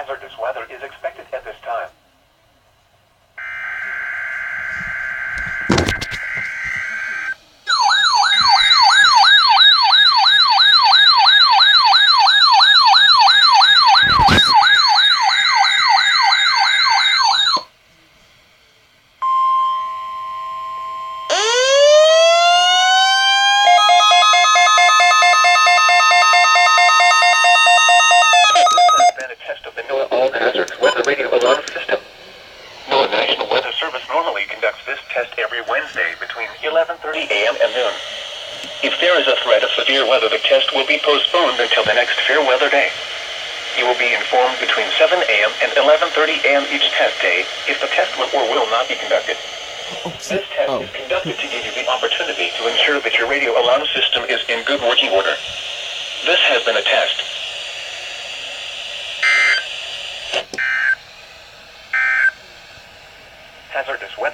Hazardous weather is expected at this time. Normally conducts this test every Wednesday between 11:30 a.m. and noon. If there is a threat of severe weather, the test will be postponed until the next fair weather day. You will be informed between 7 a.m. and 11:30 a.m. each test day if the test will or will not be conducted. This test is conducted to give you the opportunity to ensure that your radio alarm system is in good working order. This has been a test. Hazardous weather.